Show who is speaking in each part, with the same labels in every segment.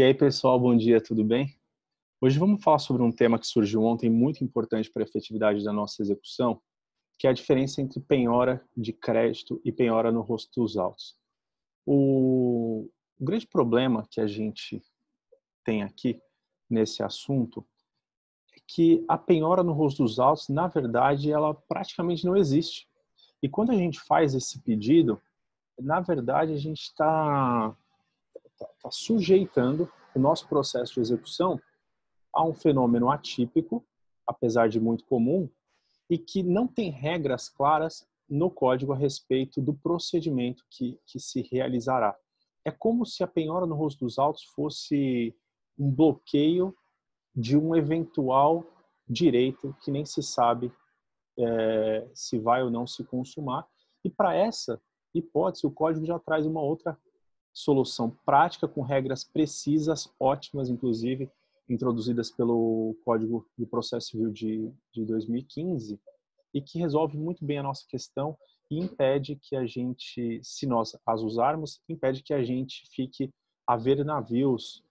Speaker 1: E aí, pessoal, bom dia, tudo bem? Hoje vamos falar sobre um tema que surgiu ontem, muito importante para a efetividade da nossa execução, que é a diferença entre penhora de crédito e penhora no rosto dos autos. O grande problema que a gente tem aqui nesse assunto é que a penhora no rosto dos autos, na verdade, ela praticamente não existe. E quando a gente faz esse pedido, na verdade, a gente está sujeitando o nosso processo de execução a um fenômeno atípico, apesar de muito comum, e que não tem regras claras no código a respeito do procedimento que se realizará. É como se a penhora no rosto dos autos fosse um bloqueio de um eventual direito que nem se sabe se vai ou não se consumar. E para essa hipótese, o código já traz uma outra solução prática com regras precisas, ótimas, inclusive, introduzidas pelo Código de Processo Civil de 2015, e que resolve muito bem a nossa questão e impede que a gente, se nós as usarmos, impede que a gente fique a ver navios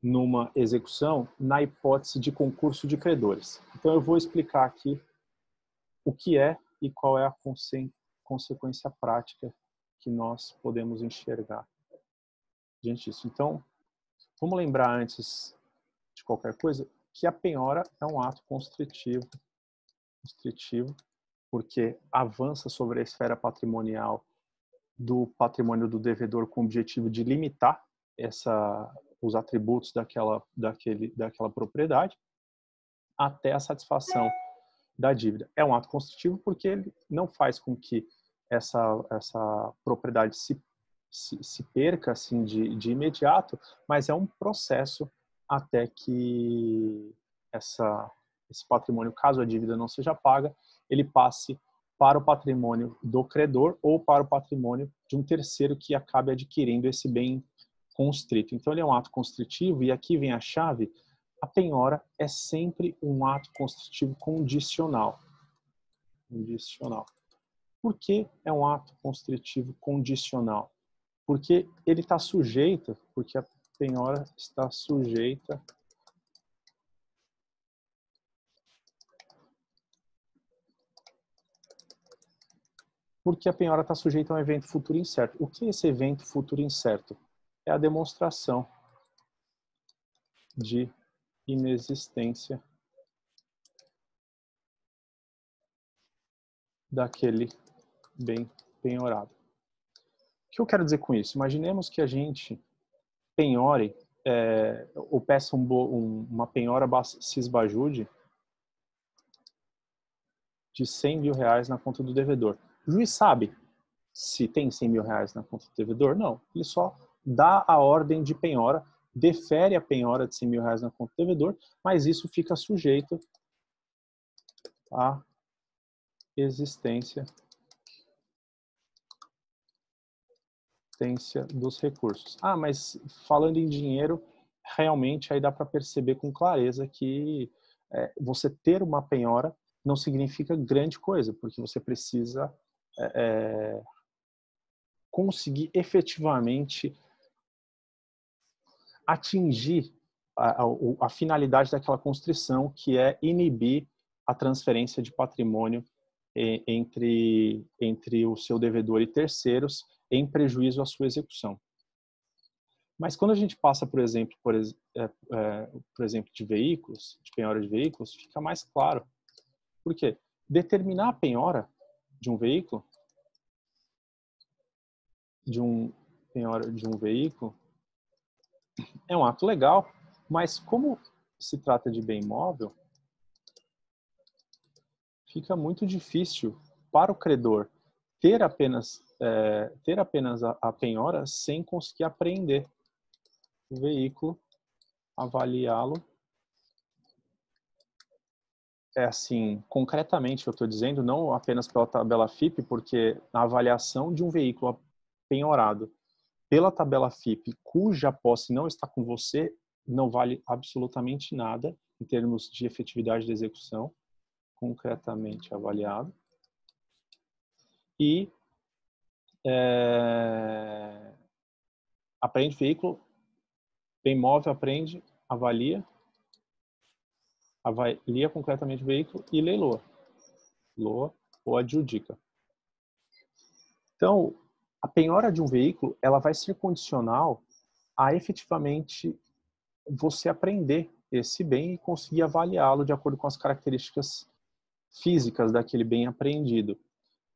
Speaker 1: numa execução na hipótese de concurso de credores. Então eu vou explicar aqui o que é e qual é a consequência prática que nós podemos enxergar diante disso. Então, vamos lembrar antes de qualquer coisa que a penhora é um ato constritivo, porque avança sobre a esfera patrimonial do patrimônio do devedor com o objetivo de limitar os atributos daquela propriedade até a satisfação da dívida. É um ato constritivo porque ele não faz com que essa propriedade se perca assim de imediato, mas é um processo até que esse patrimônio, caso a dívida não seja paga, ele passe para o patrimônio do credor ou para o patrimônio de um terceiro que acabe adquirindo esse bem constrito. Então ele é um ato constritivo e aqui vem a chave. A penhora é sempre um ato constritivo condicional. Por que é um ato constritivo condicional? Porque ele está sujeito, porque a penhora está sujeita a um evento futuro incerto. O que é esse evento futuro incerto? É a demonstração de inexistência daquele bem penhorado. O que eu quero dizer com isso? Imaginemos que a gente penhore ou peça uma penhora cisbajude de R$100.000 na conta do devedor. O juiz sabe se tem R$100.000 na conta do devedor? Não. Ele só dá a ordem de penhora, defere a penhora de R$100.000 na conta do devedor, mas isso fica sujeito à existência dos recursos. Ah, mas falando em dinheiro, realmente aí dá para perceber com clareza que você ter uma penhora não significa grande coisa, porque você precisa conseguir efetivamente atingir a finalidade daquela constrição, que é inibir a transferência de patrimônio entre o seu devedor e terceiros em prejuízo à sua execução. Mas quando a gente passa, por exemplo, de veículos, de penhora de veículos, fica mais claro. Por quê? Determinar a penhora de um veículo, penhora de um veículo, é um ato legal, mas como se trata de bem imóvel, fica muito difícil para o credor ter apenas a penhora sem conseguir apreender o veículo, avaliá-lo. Assim, concretamente eu estou dizendo, não apenas pela tabela FIP, porque a avaliação de um veículo penhorado pela tabela FIP, cuja posse não está com você, não vale absolutamente nada em termos de efetividade de execução, concretamente avaliado. E apreende veículo bem móvel apreende, avalia concretamente o veículo e leiloa. Loa ou adjudica. Então, a penhora de um veículo, ela vai ser condicional a efetivamente você aprender esse bem e conseguir avaliá-lo de acordo com as características físicas daquele bem apreendido.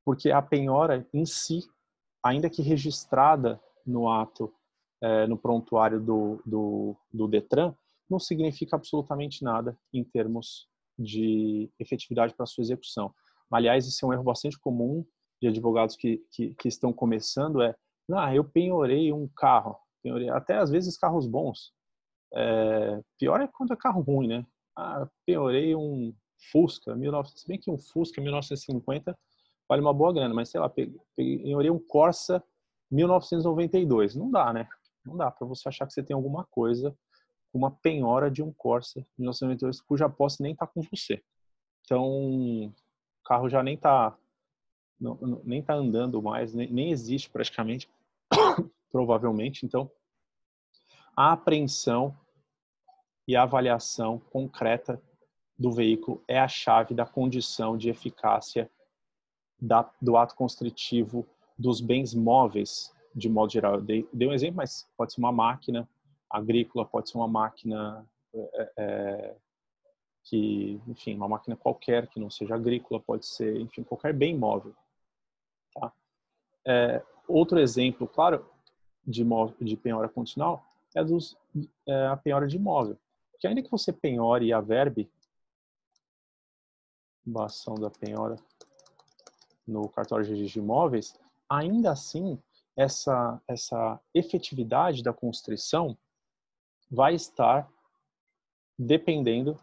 Speaker 1: Porque a penhora em si, ainda que registrada no ato, no prontuário do Detran, não significa absolutamente nada em termos de efetividade para sua execução. Aliás, isso é um erro bastante comum de advogados que estão começando, eu penhorei um carro, penhorei, até às vezes carros bons. Pior é quando é carro ruim, né? Penhorei um Fusca, se bem que um Fusca 1950 vale uma boa grana, mas sei lá, penhorei um Corsa 1992. Não dá, né? Não dá para você achar que você tem alguma coisa, uma penhora de um Corsa 1992 cuja posse nem está com você. Então, o carro já nem está andando mais, nem existe praticamente, provavelmente. Então, a apreensão e a avaliação concreta do veículo é a chave da condição de eficácia do ato constritivo dos bens móveis, de modo geral. Eu dei um exemplo, mas pode ser uma máquina agrícola, pode ser uma máquina enfim, uma máquina qualquer que não seja agrícola, pode ser, enfim, qualquer bem móvel. Tá? Outro exemplo, claro, de penhora condicional é a penhora de imóvel. Porque ainda que você penhore e averbe a ação da penhora no cartório de registro de imóveis, ainda assim, essa efetividade da constrição vai estar dependendo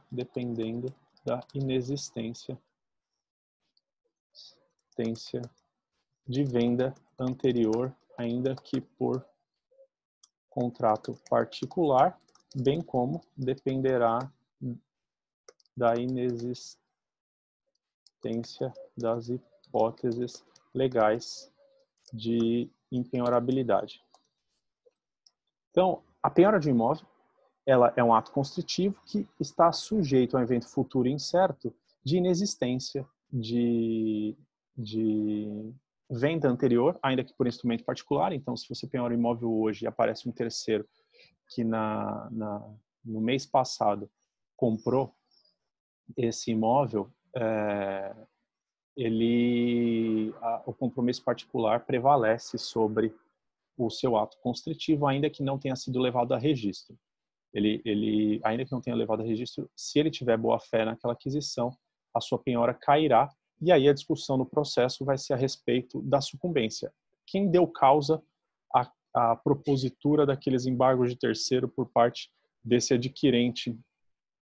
Speaker 1: da inexistência de venda anterior, ainda que por contrato particular, bem como dependerá da inexistência das hipóteses legais de impenhorabilidade. Então, a penhora de um imóvel, ela é um ato constritivo que está sujeito a um evento futuro incerto de inexistência de venda anterior, ainda que por instrumento particular. Então, se você penhora um imóvel hoje e aparece um terceiro que no mês passado comprou esse imóvel, o compromisso particular prevalece sobre o seu ato constritivo, ainda que não tenha sido levado a registro. Ele, ainda que não tenha levado a registro, se ele tiver boa-fé naquela aquisição, a sua penhora cairá, e aí a discussão no processo vai ser a respeito da sucumbência. Quem deu causa à propositura daqueles embargos de terceiro por parte desse adquirente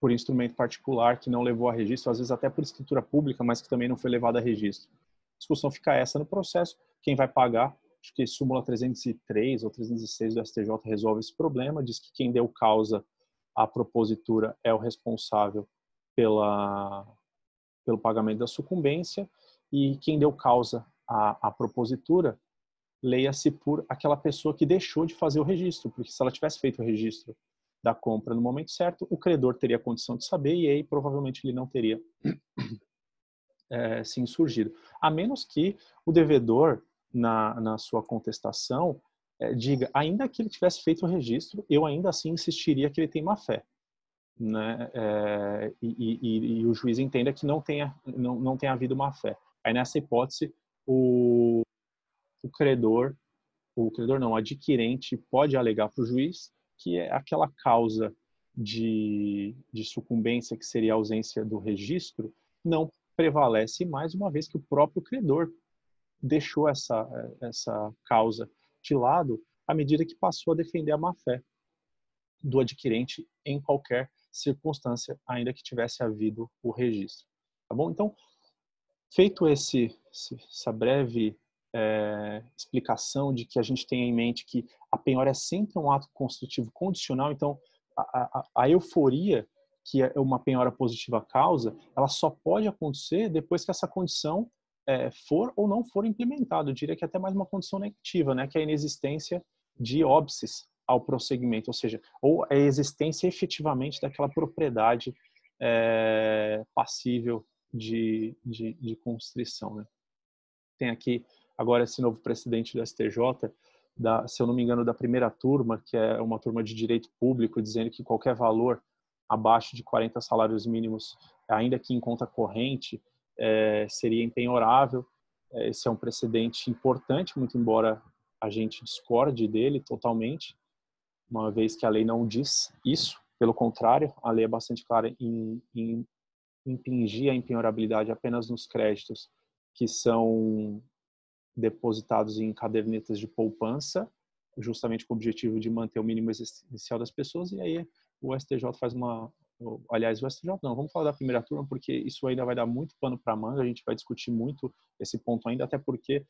Speaker 1: por instrumento particular que não levou a registro, às vezes até por escritura pública, mas que também não foi levado a registro. A discussão fica essa no processo, quem vai pagar, acho que súmula 303 ou 306 do STJ resolve esse problema, diz que quem deu causa à propositura é o responsável pelo pagamento da sucumbência, e quem deu causa à propositura, leia-se por aquela pessoa que deixou de fazer o registro, porque se ela tivesse feito o registro da compra no momento certo, o credor teria condição de saber e aí provavelmente ele não teria se insurgido. A menos que o devedor, na sua contestação, diga, ainda que ele tivesse feito o registro, eu ainda assim insistiria que ele tem má fé. Né? E o juiz entenda que não tenha havido má fé. Aí nessa hipótese, o adquirente pode alegar para o juiz que é aquela causa de sucumbência, que seria a ausência do registro, não prevalece mais, uma vez que o próprio credor deixou essa causa de lado à medida que passou a defender a má-fé do adquirente em qualquer circunstância, ainda que tivesse havido o registro. Tá bom? Então, feito essa breve explicação de que a gente tenha em mente que a penhora é sempre um ato construtivo condicional, então a euforia que uma penhora positiva causa, ela só pode acontecer depois que essa condição for ou não for implementada. Eu diria que é até mais uma condição negativa, né, que é a inexistência de óbices ao prosseguimento, ou seja, ou a existência efetivamente daquela propriedade passível de constrição, né? Tem aqui agora esse novo precedente do STJ, se eu não me engano, da primeira turma, que é uma turma de direito público, dizendo que qualquer valor abaixo de 40 salários mínimos, ainda que em conta corrente, seria empenhorável. Esse é um precedente importante, muito embora a gente discorde dele totalmente, uma vez que a lei não diz isso. Pelo contrário, a lei é bastante clara em impingir a empenhorabilidade apenas nos créditos que são depositados em cadernetas de poupança, justamente com o objetivo de manter o mínimo existencial das pessoas, e aí o STJ faz aliás, o STJ não, vamos falar da primeira turma, porque isso ainda vai dar muito pano para manga, a gente vai discutir muito esse ponto ainda, até porque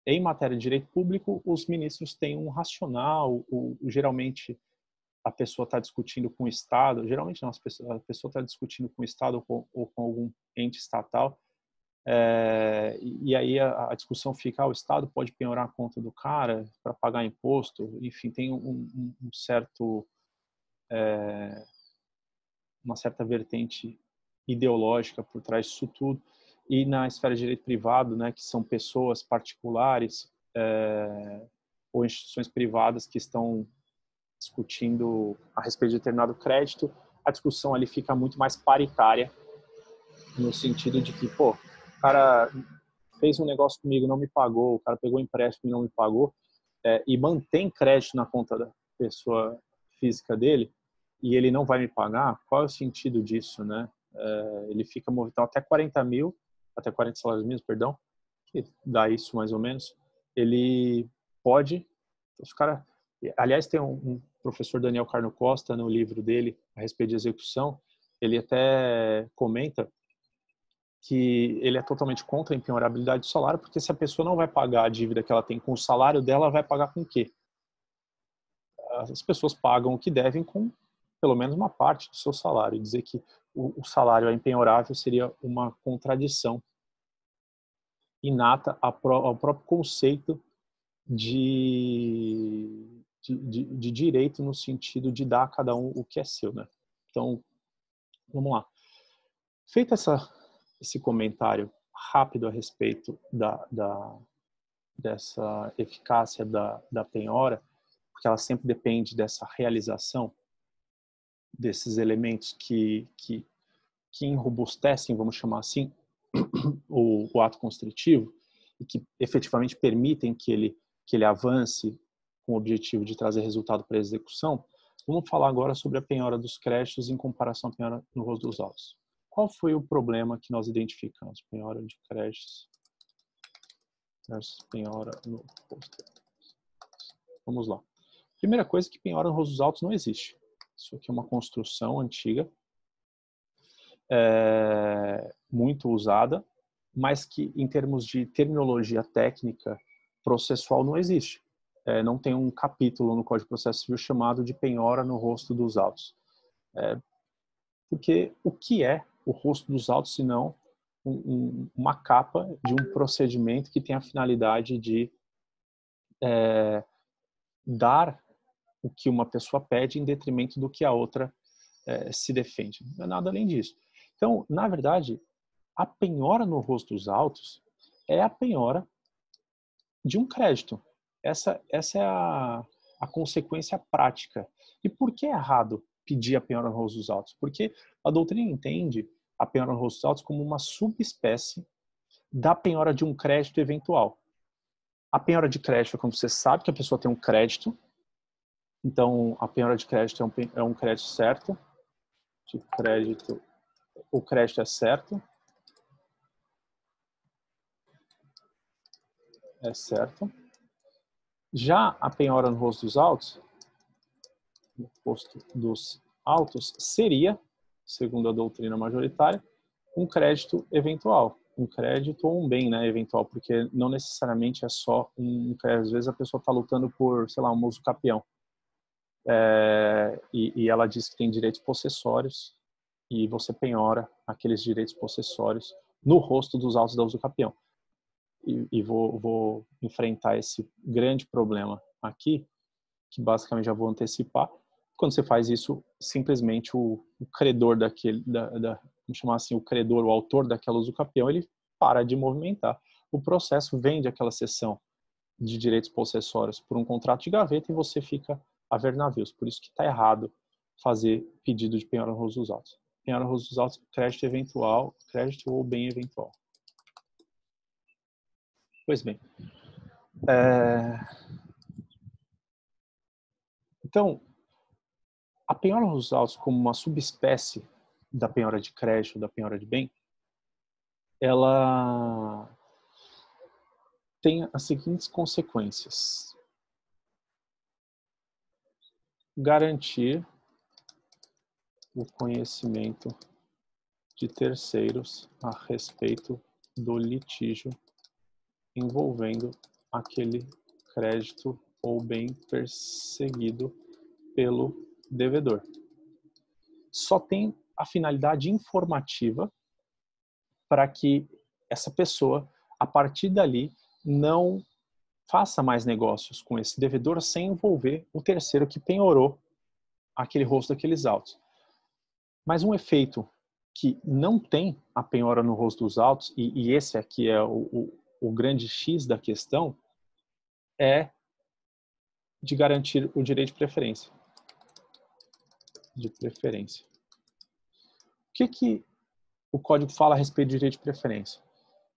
Speaker 1: em matéria de direito público, os ministros têm um racional, geralmente a pessoa está discutindo com o Estado, geralmente não, a pessoa está discutindo com o Estado ou com algum ente estatal, e aí a discussão fica, o Estado pode penhorar a conta do cara para pagar imposto, enfim, tem uma certa vertente ideológica por trás disso tudo. E na esfera de direito privado, né, que são pessoas particulares ou instituições privadas que estão discutindo a respeito de determinado crédito, a discussão ali fica muito mais paritária, no sentido de que, pô, o cara fez um negócio comigo, não me pagou, o cara pegou empréstimo e não me pagou, e mantém crédito na conta da pessoa física dele, e ele não vai me pagar, qual é o sentido disso, né? Ele fica movimentado até 40 mil, até 40 salários mínimos, perdão, que dá isso mais ou menos, ele pode, os cara, aliás, tem um professor Daniel Carno Costa, no livro dele, a respeito de execução, ele até comenta que ele é totalmente contra a empenhorabilidade do salário, porque se a pessoa não vai pagar a dívida que ela tem com o salário dela, ela vai pagar com o quê? As pessoas pagam o que devem com pelo menos uma parte do seu salário. Dizer que o salário é empenhorável seria uma contradição inata ao próprio conceito de direito, no sentido de dar a cada um o que é seu, né? Então, vamos lá. Feito esse comentário rápido a respeito dessa eficácia da penhora, porque ela sempre depende dessa realização desses elementos que enrobustecem, vamos chamar assim, o ato constritivo e que efetivamente permitem que ele avance com o objetivo de trazer resultado para a execução. Vamos falar agora sobre a penhora dos créditos em comparação à penhora no rosto dos autos. Qual foi o problema que nós identificamos? Penhora de créditos versus penhora no rosto. Vamos lá. Primeira coisa é que penhora no rosto dos autos não existe. Isso aqui é uma construção antiga, muito usada, mas que em termos de terminologia técnica processual não existe. Não tem um capítulo no Código de Processo Civil chamado de penhora no rosto dos autos. Porque o que é o rosto dos autos, senão uma capa de um procedimento que tem a finalidade de dar o que uma pessoa pede em detrimento do que a outra se defende. Não é nada além disso. Então, na verdade, a penhora no rosto dos autos é a penhora de um crédito. Essa é a consequência prática. E por que é errado pedir a penhora no rosto dos autos? Porque a doutrina entende a penhora no rosto dos autos como uma subespécie da penhora de um crédito eventual. A penhora de crédito é quando você sabe que a pessoa tem um crédito. Então, a penhora de crédito é um crédito certo. De crédito, o crédito é certo. É certo. Já a penhora no rosto dos autos, no rosto dos autos, seria, segundo a doutrina majoritária, um crédito eventual. Um crédito ou um bem, né, eventual, porque não necessariamente é só um crédito. Às vezes a pessoa está lutando por, sei lá, um usucapião. E ela diz que tem direitos possessórios e você penhora aqueles direitos possessórios no rosto dos autos da usucapião. E vou enfrentar esse grande problema aqui, que basicamente já vou antecipar. Quando você faz isso, simplesmente o credor vamos chamar assim, o credor, o autor daquela usucapião, ele para de movimentar. O processo vende aquela cessão de direitos possessórios por um contrato de gaveta e você fica a ver navios. Por isso que está errado fazer pedido de penhora honroso dos autos. Penhora honroso dos autos, crédito eventual, crédito ou bem eventual. Pois bem. Então, a penhora honroso dos autos, como uma subespécie da penhora de crédito, da penhora de bem, ela tem as seguintes consequências. Garantir o conhecimento de terceiros a respeito do litígio envolvendo aquele crédito ou bem perseguido pelo devedor. Só tem a finalidade informativa para que essa pessoa, a partir dali, não faça mais negócios com esse devedor sem envolver o terceiro que penhorou aquele rosto daqueles autos. Mas um efeito que não tem a penhora no rosto dos autos, e esse aqui é o grande X da questão, é de garantir o direito de preferência. O que o código fala a respeito de direito de preferência?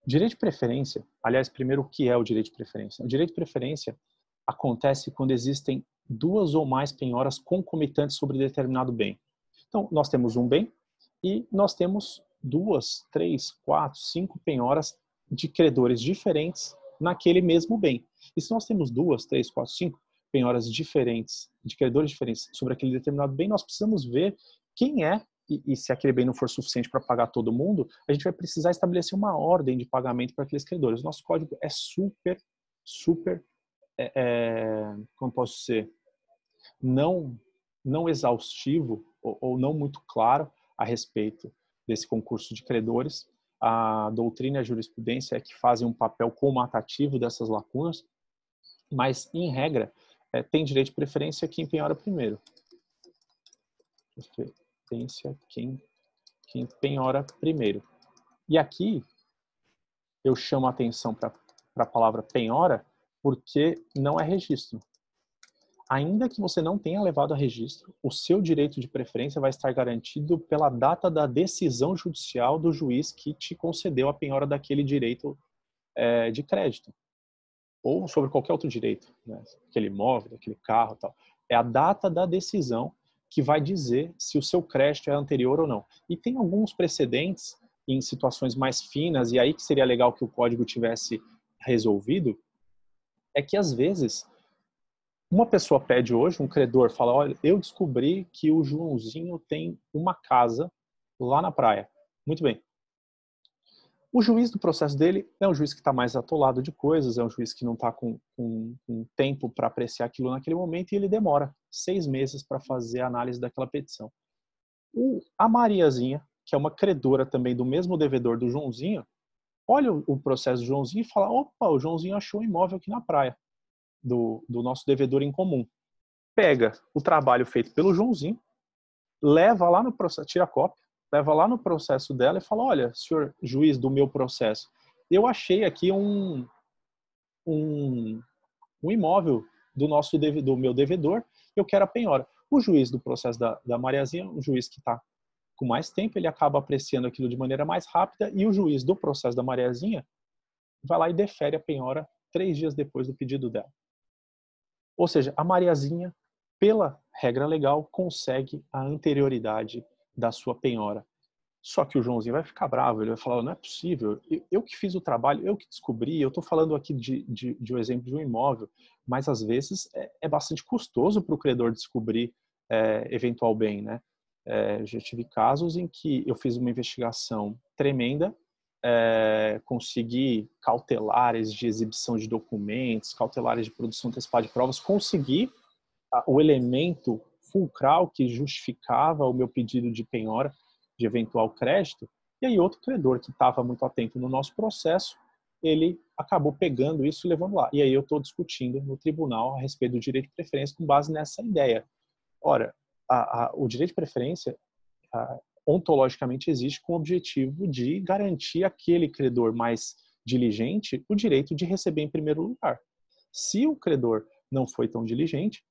Speaker 1: Direito de preferência, aliás, primeiro o que é o direito de preferência? O direito de preferência acontece quando existem duas ou mais penhoras concomitantes sobre determinado bem. Então, nós temos um bem e nós temos 2, 3, 4, 5 penhoras de credores diferentes naquele mesmo bem. E se nós temos 2, 3, 4, 5 penhoras diferentes, de credores diferentes sobre aquele determinado bem, nós precisamos ver quem é, e se aquele bem não for suficiente para pagar todo mundo, a gente vai precisar estabelecer uma ordem de pagamento para aqueles credores. O nosso código é super, como posso dizer, não exaustivo ou não muito claro a respeito desse concurso de credores. A doutrina e a jurisprudência é que fazem um papel combatativo dessas lacunas, mas, em regra, tem direito de preferência quem penhora primeiro. Preferência quem penhora primeiro. E aqui eu chamo a atenção para a palavra penhora porque não é registro. Ainda que você não tenha levado a registro, o seu direito de preferência vai estar garantido pela data da decisão judicial do juiz que te concedeu a penhora daquele direito de crédito. Ou sobre qualquer outro direito, né? Aquele imóvel, aquele carro e tal. É a data da decisão que vai dizer se o seu crédito é anterior ou não. E tem alguns precedentes em situações mais finas, e aí que seria legal que o código tivesse resolvido, é que às vezes uma pessoa pede hoje, um credor fala, olha, eu descobri que o Joãozinho tem uma casa lá na praia. Muito bem. O juiz do processo dele é um juiz que está mais atolado de coisas, é um juiz que não está com tempo para apreciar aquilo naquele momento e ele demora 6 meses para fazer a análise daquela petição. A Mariazinha, que é uma credora também do mesmo devedor do Joãozinho, olha o processo do Joãozinho e fala, opa, o Joãozinho achou um imóvel aqui na praia do nosso devedor em comum. Pega o trabalho feito pelo Joãozinho, leva lá no processo, tira a cópia, leva lá no processo dela e fala, olha, senhor juiz do meu processo, eu achei aqui um imóvel do meu devedor, eu quero a penhora. O juiz do processo da Mariazinha, um juiz que está com mais tempo, ele acaba apreciando aquilo de maneira mais rápida e o juiz do processo da Mariazinha vai lá e defere a penhora 3 dias depois do pedido dela. Ou seja, a Mariazinha, pela regra legal, consegue a anterioridade da sua penhora. Só que o Joãozinho vai ficar bravo, ele vai falar, não é possível, eu que fiz o trabalho, eu que descobri, eu estou falando aqui de um exemplo de um imóvel, mas às vezes é bastante custoso para o credor descobrir eventual bem, né? Já tive casos em que eu fiz uma investigação tremenda, consegui cautelares de exibição de documentos, cautelares de produção antecipada de provas, consegui o elemento fulcral que justificava o meu pedido de penhora de eventual crédito, e aí outro credor que estava muito atento no nosso processo, ele acabou pegando isso e levando lá. E aí eu estou discutindo no tribunal a respeito do direito de preferência com base nessa ideia. Ora, o direito de preferência ontologicamente existe com o objetivo de garantir àquele credor mais diligente o direito de receber em primeiro lugar. Se o credor não foi tão diligente,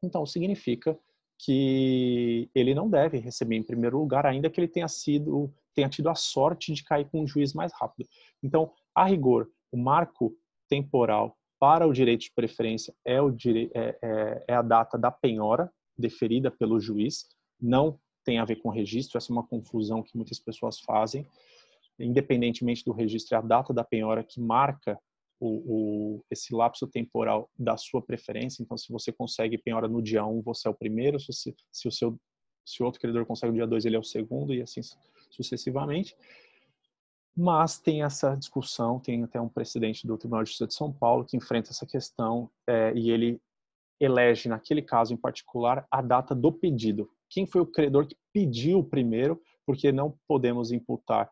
Speaker 1: então significa que ele não deve receber em primeiro lugar, ainda que ele tenha tido a sorte de cair com um juiz mais rápido. Então, a rigor, o marco temporal para o direito de preferência é a data da penhora deferida pelo juiz, não tem a ver com registro, essa é uma confusão que muitas pessoas fazem. Independentemente do registro, é a data da penhora que marca esse lapso temporal da sua preferência. Então, se você consegue penhora no dia 1, você é o primeiro, se o outro credor consegue no dia 2, ele é o segundo, e assim sucessivamente. Mas tem essa discussão, tem até um precedente do Tribunal de Justiça de São Paulo que enfrenta essa questão, e ele elege, naquele caso em particular, a data do pedido. Quem foi o credor que pediu primeiro, porque não podemos imputar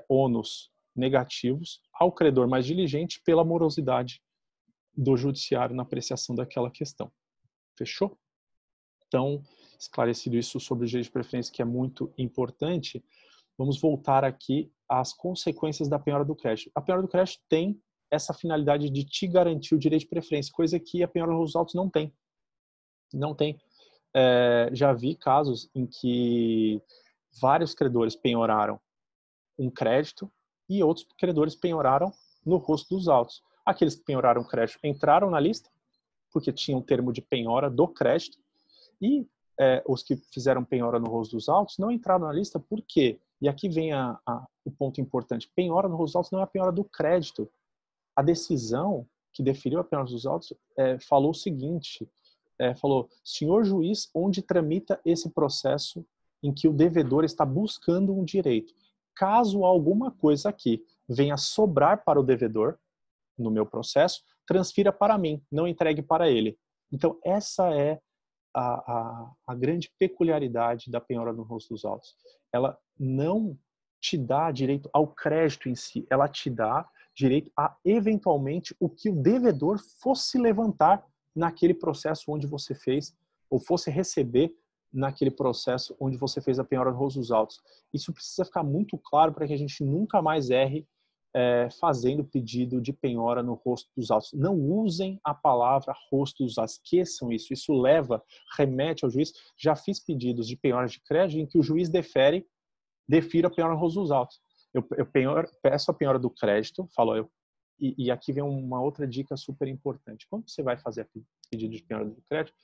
Speaker 1: ônus negativos ao credor mais diligente pela morosidade do judiciário na apreciação daquela questão. Fechou? Então, esclarecido isso sobre o direito de preferência, que é muito importante, vamos voltar aqui às consequências da penhora do crédito. A penhora do crédito tem essa finalidade de te garantir o direito de preferência, coisa que a penhora nos autos não tem. Não tem. Já vi casos em que vários credores penhoraram um crédito e outros credores penhoraram no rosto dos autos. Aqueles que penhoraram o crédito entraram na lista, porque tinha um termo de penhora do crédito, e os que fizeram penhora no rosto dos autos não entraram na lista, por quê? E aqui vem o ponto importante. Penhora no rosto dos autos não é a penhora do crédito. A decisão que deferiu a penhora dos autos falou o seguinte, falou, senhor juiz, onde tramita esse processo em que o devedor está buscando um direito? Caso alguma coisa aqui venha sobrar para o devedor, no meu processo, transfira para mim, não entregue para ele. Então, essa é a grande peculiaridade da penhora no rosto dos autos. Ela não te dá direito ao crédito em si, ela te dá direito a, eventualmente, o que o devedor fosse levantar naquele processo onde você fez, ou fosse receber naquele processo onde você fez a penhora no rosto dos autos. Isso precisa ficar muito claro para que a gente nunca mais erre fazendo pedido de penhora no rosto dos autos. Não usem a palavra rosto dos autos, esqueçam isso. Isso remete ao juiz. Já fiz pedidos de penhora de crédito em que o juiz defira a penhora no rosto dos autos. Eu peço a penhora do crédito, e aqui vem uma outra dica super importante. Quando você vai fazer pedido de penhora do crédito,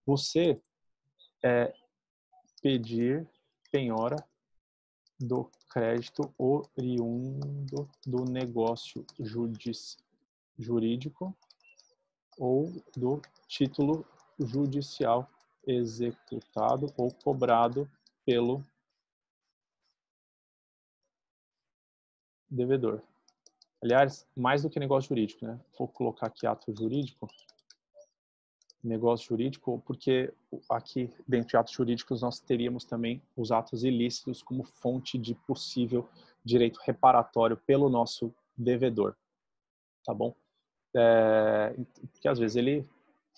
Speaker 1: você pedir penhora do crédito oriundo do negócio jurídico ou do título judicial executado ou cobrado pelo devedor. Aliás, mais do que negócio jurídico, né? Vou colocar aqui ato jurídico, negócio jurídico, porque aqui dentro de atos jurídicos nós teríamos também os atos ilícitos como fonte de possível direito reparatório pelo nosso devedor, tá bom? Porque às vezes ele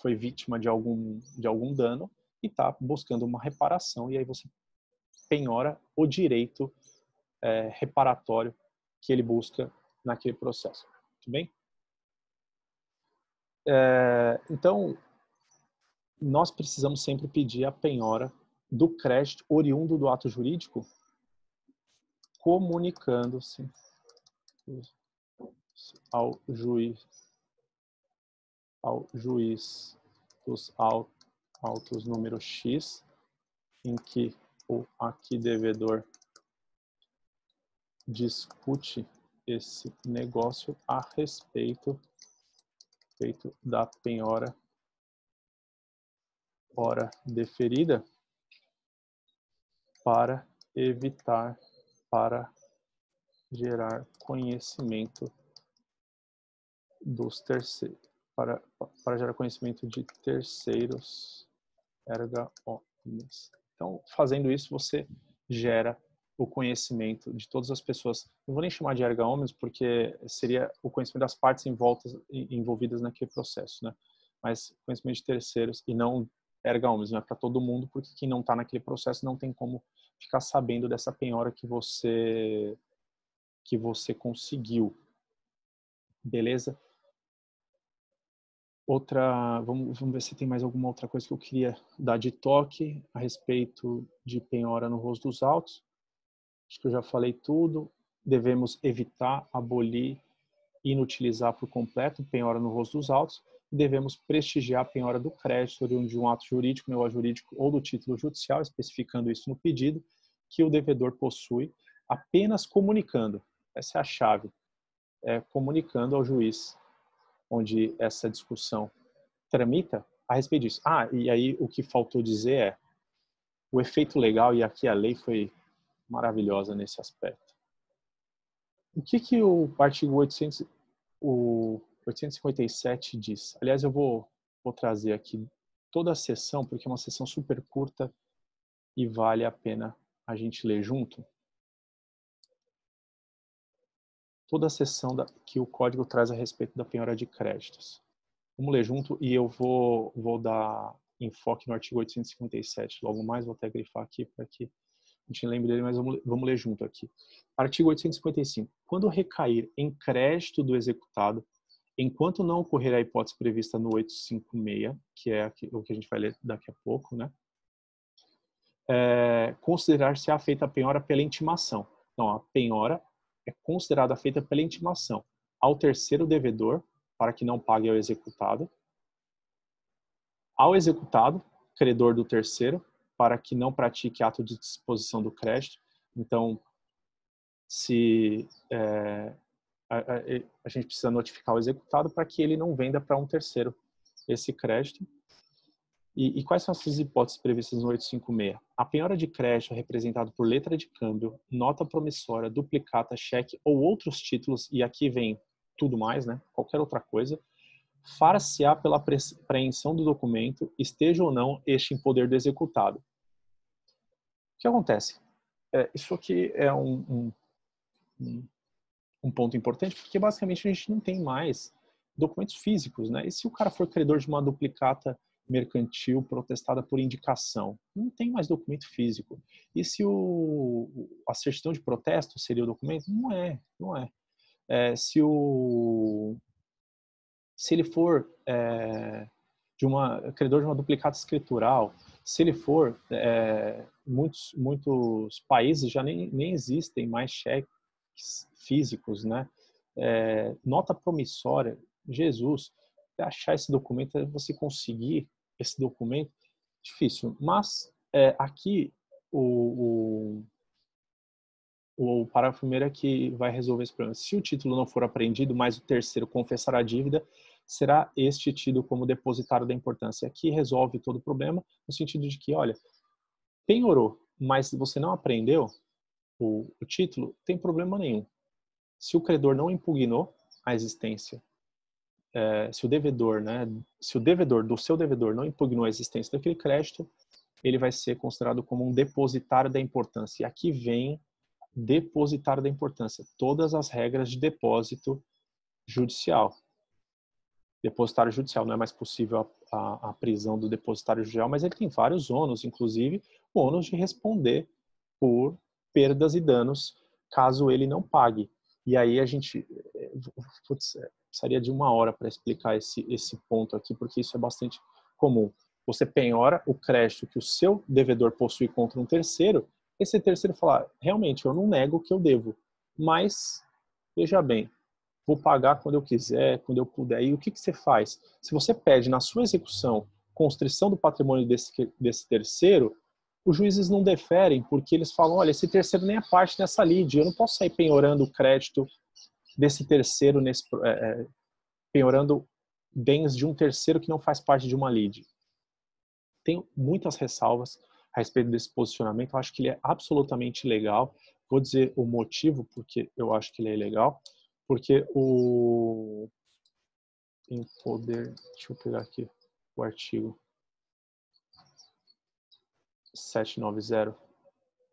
Speaker 1: foi vítima de algum dano e está buscando uma reparação, e aí você penhora o direito reparatório que ele busca naquele processo, tudo bem? Então, nós precisamos sempre pedir a penhora do crédito oriundo do ato jurídico, comunicando-se ao juiz dos autos número X, em que o aqui devedor discute esse negócio a respeito da penhora ora deferida, para gerar conhecimento dos terceiros, para gerar conhecimento de terceiros erga omnes. Então, fazendo isso, você gera o conhecimento de todas as pessoas. Não vou nem chamar de erga omnes, porque seria o conhecimento das partes envolvidas naquele processo, né? Mas conhecimento de terceiros e não erga omnes, não é para todo mundo, porque quem não está naquele processo não tem como ficar sabendo dessa penhora que você conseguiu. Beleza? Vamos ver se tem mais alguma outra coisa que eu queria dar de toque a respeito de penhora no rosto dos autos. Acho que eu já falei tudo. Devemos evitar, abolir, inutilizar por completo penhora no rosto dos autos. Devemos prestigiar a penhora do crédito de um ato jurídico, negócio jurídico ou do título judicial, especificando isso no pedido, que o devedor possui, apenas comunicando. Essa é a chave. Comunicando ao juiz onde essa discussão tramita a respeito disso. E aí o que faltou dizer é o efeito legal, e aqui a lei foi maravilhosa nesse aspecto. O que o artigo 857 diz? Aliás, eu vou trazer aqui toda a sessão, porque é uma sessão super curta e vale a pena a gente ler junto. Toda a sessão que o código traz a respeito da penhora de créditos. Vamos ler junto e eu vou dar enfoque no artigo 857. Logo mais, vou até grifar aqui para que a gente lembre dele, mas vamos ler junto aqui. Artigo 855. Quando recair em crédito do executado, enquanto não ocorrer a hipótese prevista no 856, que é o que a gente vai ler daqui a pouco, né? Considerar-se-á feita a penhora pela intimação. Então, a penhora é considerada feita pela intimação ao terceiro devedor, para que não pague ao executado, ao executado, credor do terceiro, para que não pratique ato de disposição do crédito. Então, se a gente precisa notificar o executado para que ele não venda para um terceiro esse crédito. E quais são essas hipóteses previstas no 856? A penhora de crédito é representada por letra de câmbio, nota promissória, duplicata, cheque ou outros títulos, e aqui vem tudo mais, né? Qualquer outra coisa, far-se-á pela apreensão do documento, esteja ou não este em poder do executado. O que acontece? Isso aqui é um ponto importante, porque basicamente a gente não tem mais documentos físicos, né? E se o cara for credor de uma duplicata mercantil protestada por indicação, não tem mais documento físico. E se a certidão de protesto seria o documento? Não é. Se ele for credor de uma duplicata escritural, se ele for, muitos países já nem existem mais cheques físicos, né? Nota promissória, Jesus, achar esse documento, você conseguir esse documento, difícil. Mas aqui o parágrafo primeiro é que vai resolver esse problema. Se o título não for apreendido, mas o terceiro confessar a dívida, será este tido como depositário da importância. Aqui resolve todo o problema, no sentido de que, olha, penhorou, mas você não apreendeu o título, tem problema nenhum. Se o credor não impugnou a existência, se o devedor do seu devedor não impugnou a existência daquele crédito, ele vai ser considerado como um depositário da importância. E aqui vem depositário da importância, todas as regras de depósito judicial. Depositário judicial, não é mais possível a prisão do depositário judicial, mas ele tem vários ônus, inclusive o ônus de responder por perdas e danos caso ele não pague. E aí a gente precisaria de 1 hora para explicar esse ponto aqui, porque isso é bastante comum. Você penhora o crédito que o seu devedor possui contra um terceiro, esse terceiro fala, realmente, eu não nego que eu devo, mas, veja bem, vou pagar quando eu quiser, quando eu puder. E o que você faz? Se você pede na sua execução constrição do patrimônio desse terceiro, os juízes não deferem, porque eles falam, olha, esse terceiro nem é parte dessa lide, eu não posso sair penhorando o crédito desse terceiro, penhorando bens de um terceiro que não faz parte de uma lide. Tenho muitas ressalvas a respeito desse posicionamento, eu acho que ele é absolutamente legal. Vou dizer o motivo porque eu acho que ele é legal, porque em poder, deixa eu pegar aqui o artigo 790,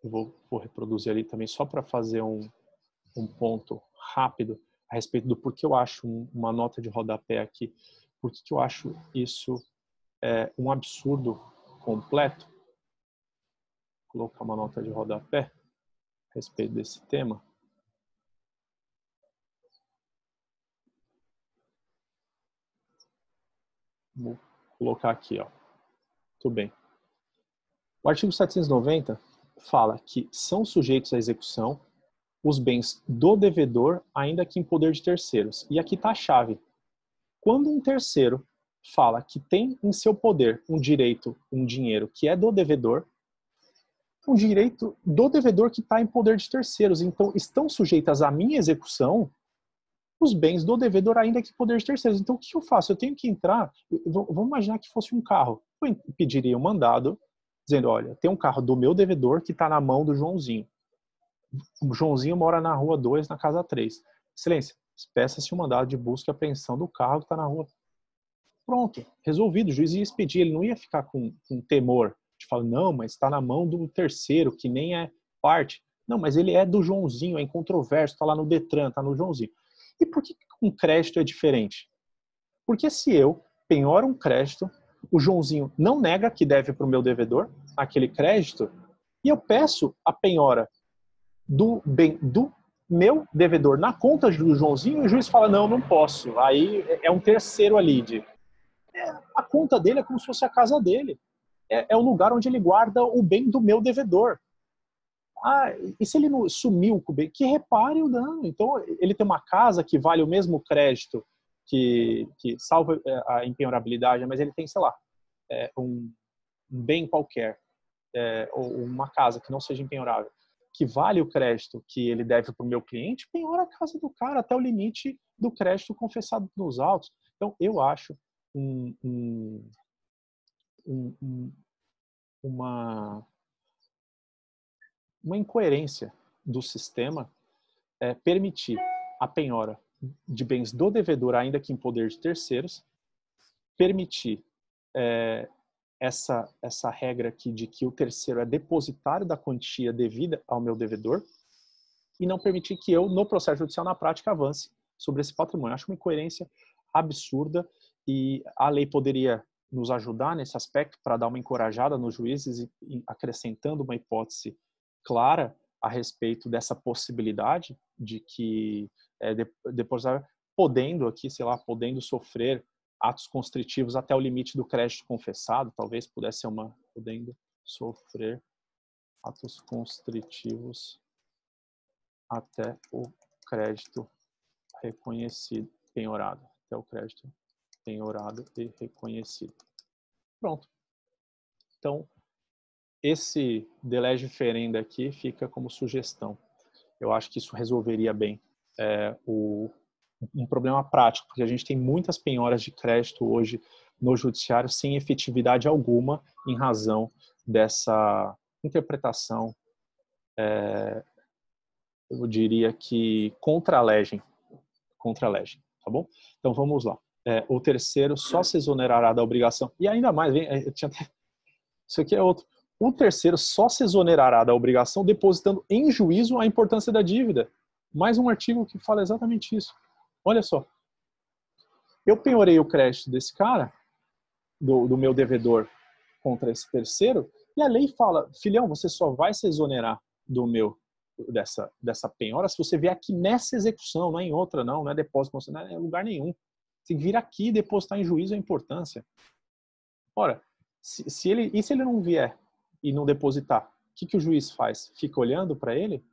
Speaker 1: eu vou reproduzir ali também só para fazer um ponto rápido a respeito do porquê eu acho uma nota de rodapé aqui. Por que eu acho isso um absurdo completo? Vou colocar uma nota de rodapé a respeito desse tema. Vou colocar aqui, ó. Tudo bem. O artigo 790 fala que são sujeitos à execução os bens do devedor, ainda que em poder de terceiros. E aqui está a chave. Quando um terceiro fala que tem em seu poder um direito, um dinheiro que é do devedor, um direito do devedor que está em poder de terceiros. Então, estão sujeitas à minha execução os bens do devedor, ainda que em poder de terceiros. Então, o que eu faço? Eu tenho que entrar... Vamos imaginar que fosse um carro. Eu pediria um mandado dizendo, olha, tem um carro do meu devedor que está na mão do Joãozinho. O Joãozinho mora na rua 2, na casa 3. Excelência, peça-se um mandado de busca e apreensão do carro que está na rua. Pronto, resolvido. O juiz ia expedir, ele não ia ficar com temor de falar, não, mas está na mão do terceiro, que nem é parte. Não, mas ele é do Joãozinho, é incontroverso, está lá no Detran, está no Joãozinho. E por que um crédito é diferente? Porque se eu penhoro um crédito, o Joãozinho não nega que deve para o meu devedor aquele crédito, e eu peço a penhora do bem do meu devedor na conta do Joãozinho, e o juiz fala, não, não posso. Aí é um terceiro ali. A conta dele é como se fosse a casa dele. É o lugar onde ele guarda o bem do meu devedor. E se ele não sumiu com o bem? Que repare o dano. Então, ele tem uma casa que vale o mesmo crédito que salva a impenhorabilidade, mas ele tem, sei lá, um bem qualquer, ou uma casa que não seja impenhorável, que vale o crédito que ele deve para o meu cliente, penhora a casa do cara até o limite do crédito confessado nos autos. Então, eu acho uma incoerência do sistema permitir a penhora de bens do devedor, ainda que em poder de terceiros, permitir essa regra aqui de que o terceiro é depositário da quantia devida ao meu devedor e não permitir que eu, no processo judicial, na prática, avance sobre esse patrimônio. Acho uma incoerência absurda e a lei poderia nos ajudar nesse aspecto para dar uma encorajada nos juízes e acrescentando uma hipótese clara a respeito dessa possibilidade de que depositário podendo aqui, sei lá, podendo sofrer atos constritivos até o limite do crédito confessado, talvez pudesse ser podendo sofrer atos constritivos até o crédito reconhecido, penhorado, até o crédito penhorado e reconhecido. Pronto. Então, esse de lege ferenda aqui fica como sugestão. Eu acho que isso resolveria bem um problema prático, porque a gente tem muitas penhoras de crédito hoje no judiciário sem efetividade alguma em razão dessa interpretação, eu diria que contra a legem, tá bom? Então vamos lá. O terceiro só se exonerará da obrigação, e ainda mais, isso aqui é outro. O terceiro só se exonerará da obrigação depositando em juízo a importância da dívida. Mais um artigo que fala exatamente isso. Olha só. Eu penhorei o crédito desse cara, do meu devedor, contra esse terceiro, e a lei fala, filhão, você só vai se exonerar dessa penhora se você vier aqui nessa execução, não é em outra, não é depósito, não é em lugar nenhum. Você tem que vir aqui e depositar em juízo a importância. Ora, se ele não vier e não depositar, o que o juiz faz? Fica olhando para ele?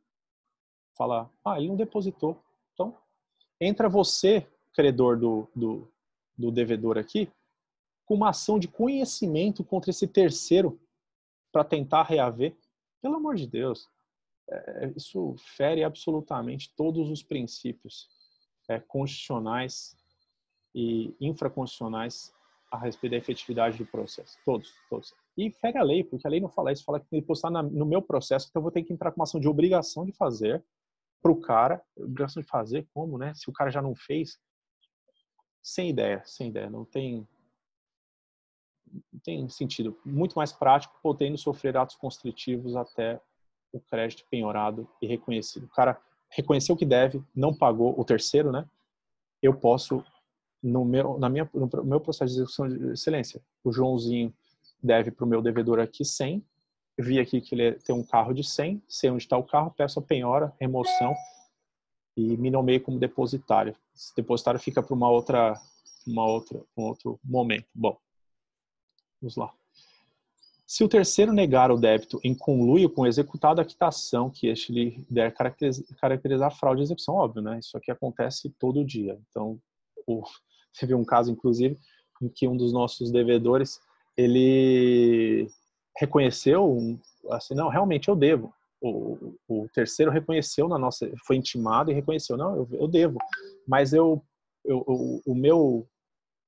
Speaker 1: Fala, ele não depositou. Então, entra você, credor do devedor aqui, com uma ação de conhecimento contra esse terceiro para tentar reaver. Pelo amor de Deus, isso fere absolutamente todos os princípios constitucionais e infraconstitucionais a respeito da efetividade do processo. Todos. E fere a lei, porque a lei não fala isso, fala que tem que postar no meu processo, então eu vou ter que entrar com uma ação de obrigação de fazer para o cara. Obrigação de fazer como, né? Se o cara já não fez. Sem ideia. Não tem sentido. Muito mais prático, podendo sofrer atos constritivos até o crédito penhorado e reconhecido. O cara reconheceu que deve, não pagou o terceiro, né? Eu posso, no meu processo de execução de excelência, o Joãozinho deve para o meu devedor aqui 100, vi aqui que ele tem um carro de 100, sei onde está o carro, peço a penhora, remoção e me nomeio como depositário. Esse depositário fica para um outro momento. Bom, vamos lá. Se o terceiro negar o débito em conluio com o executado, a quitação que este lhe der caracterizar a fraude de execução, óbvio, né? Isso aqui acontece todo dia. Então, você viu um caso, inclusive, em que um dos nossos devedores, ele reconheceu, assim, não, realmente eu devo. O terceiro reconheceu foi intimado e reconheceu, não, eu devo. Mas o meu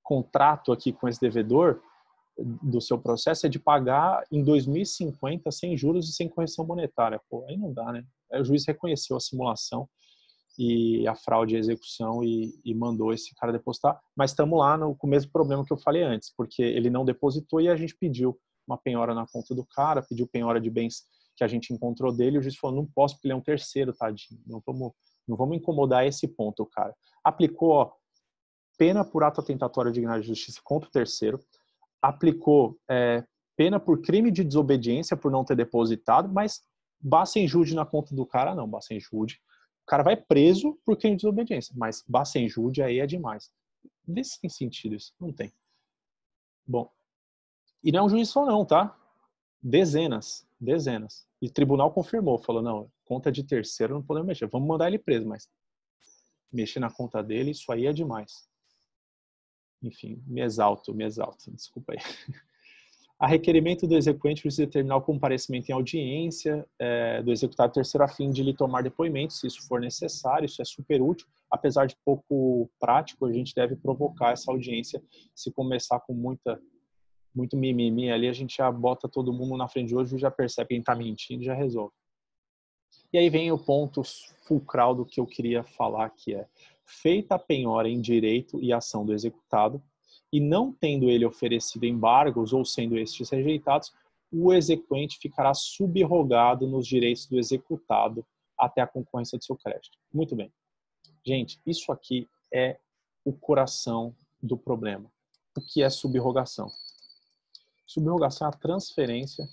Speaker 1: contrato aqui com esse devedor do seu processo é de pagar em 2050 sem juros e sem correção monetária. Pô, aí não dá, né? Aí o juiz reconheceu a simulação e a fraude e a execução e mandou esse cara depositar. Mas estamos lá com o mesmo problema que eu falei antes, porque ele não depositou e a gente pediu uma penhora na conta do cara, pediu penhora de bens que a gente encontrou dele, e o juiz falou, não posso porque ele é um terceiro, tadinho. Não vamos incomodar esse ponto, cara. Aplicou, ó, pena por ato atentatório digno de justiça contra o terceiro, aplicou pena por crime de desobediência por não ter depositado, mas Bacenjude na conta do cara, não, Bacenjude. O cara vai preso por crime de desobediência, mas Bacenjude aí é demais. Vê se tem sentido isso. Não tem. Bom, e não é um juiz só não, tá? Dezenas. E o tribunal confirmou, falou, não, conta de terceiro não podemos mexer, vamos mandar ele preso, mas mexer na conta dele, isso aí é demais. Enfim, me exalto, desculpa aí. A requerimento do exequente precisa determinar o comparecimento em audiência do executado terceiro a fim de lhe tomar depoimento, se isso for necessário, isso é super útil, apesar de pouco prático, a gente deve provocar essa audiência, se começar com muito mimimi ali, a gente já bota todo mundo na frente de hoje e já percebe quem está mentindo, já resolve. E aí vem o ponto fulcral do que eu queria falar, que é feita a penhora em direito e ação do executado, e não tendo ele oferecido embargos ou sendo estes rejeitados, o exequente ficará subrogado nos direitos do executado até a concorrência do seu crédito. Muito bem. Gente, isso aqui é o coração do problema. O que é subrogação? Subrogação é a transferência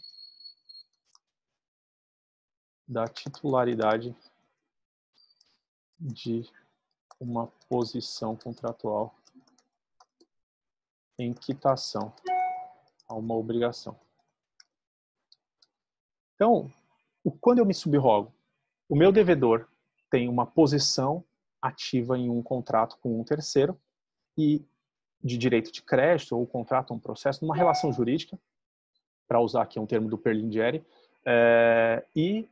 Speaker 1: da titularidade de uma posição contratual em quitação a uma obrigação. Então, quando eu me subrogo, o meu devedor tem uma posição ativa em um contrato com um terceiro e de direito de crédito ou contrato, um processo, numa relação jurídica, para usar aqui um termo do Perlingieri, e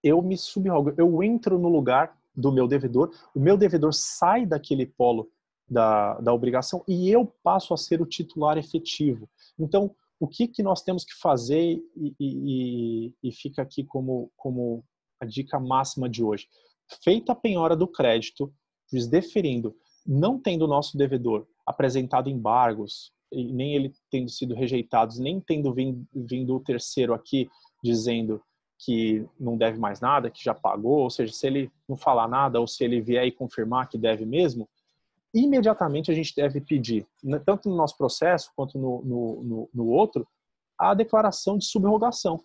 Speaker 1: eu me subrogo, eu entro no lugar do meu devedor, o meu devedor sai daquele polo da obrigação e eu passo a ser o titular efetivo. Então, o que nós temos que fazer e fica aqui como a dica máxima de hoje? Feita a penhora do crédito, juiz deferindo, não tendo o nosso devedor apresentado embargos, e nem ele tendo sido rejeitado, nem tendo vindo o terceiro aqui dizendo que não deve mais nada, que já pagou, ou seja, se ele não falar nada ou se ele vier e confirmar que deve mesmo, imediatamente a gente deve pedir, tanto no nosso processo quanto no outro, a declaração de subrogação.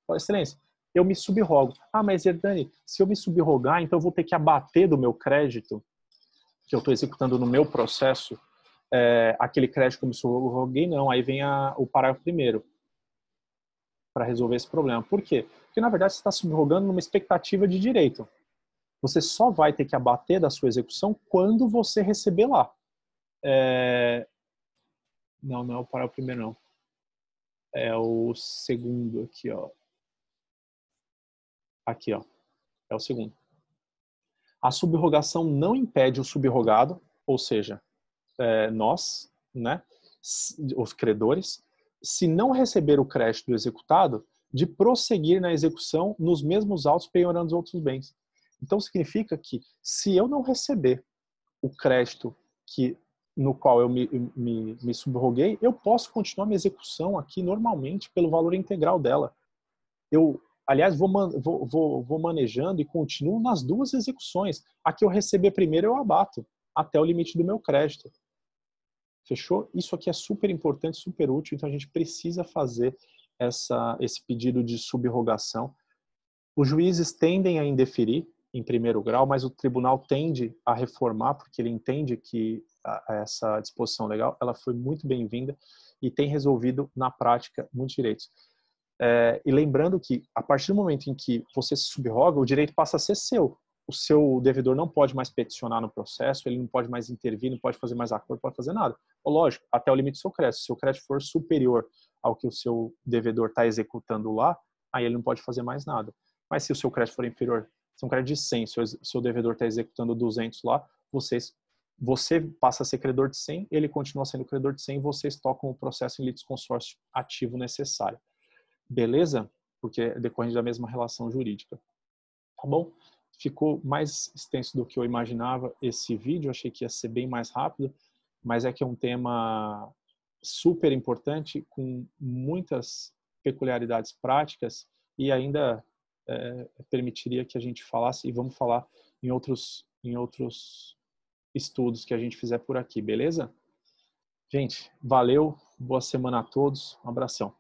Speaker 1: Fala, excelência, eu me subrogo. Ah, mas Hernani, se eu me subrogar, então eu vou ter que abater do meu crédito, que eu estou executando no meu processo, aquele crédito que eu me subroguei? Não, aí vem o parágrafo primeiro para resolver esse problema. Por quê? Porque, na verdade, você está subrogando numa expectativa de direito. Você só vai ter que abater da sua execução quando você receber lá. Não é o parágrafo primeiro, não. É o segundo aqui, ó. Aqui, ó. É o segundo. A subrogação não impede o subrogado, ou seja, nós, né, os credores, se não receber o crédito do executado, de prosseguir na execução nos mesmos autos penhorando os outros bens. Então, significa que se eu não receber o crédito no qual eu me subroguei, eu posso continuar minha execução aqui normalmente pelo valor integral dela. Eu Aliás, vou manejando e continuo nas duas execuções. A que eu receber primeiro eu abato, até o limite do meu crédito. Fechou? Isso aqui é super importante, super útil, então a gente precisa fazer esse pedido de subrogação. Os juízes tendem a indeferir em primeiro grau, mas o tribunal tende a reformar, porque ele entende que essa disposição legal ela foi muito bem-vinda e tem resolvido, na prática, muitos direitos. E lembrando que, a partir do momento em que você se subroga, o direito passa a ser seu. O seu devedor não pode mais peticionar no processo, ele não pode mais intervir, não pode fazer mais acordo, não pode fazer nada. Lógico, até o limite do seu crédito. Se o seu crédito for superior ao que o seu devedor está executando lá, aí ele não pode fazer mais nada. Mas se o seu crédito for inferior, se um crédito de 100, seu devedor está executando 200 lá, você passa a ser credor de 100, ele continua sendo credor de 100 e vocês tocam o processo em litisconsórcio ativo necessário. Beleza? Porque é decorrente da mesma relação jurídica. Tá bom? Ficou mais extenso do que eu imaginava esse vídeo, achei que ia ser bem mais rápido, mas é que é um tema super importante, com muitas peculiaridades práticas e ainda permitiria que a gente falasse, e vamos falar em outros estudos que a gente fizer por aqui, beleza? Gente, valeu, boa semana a todos, um abração.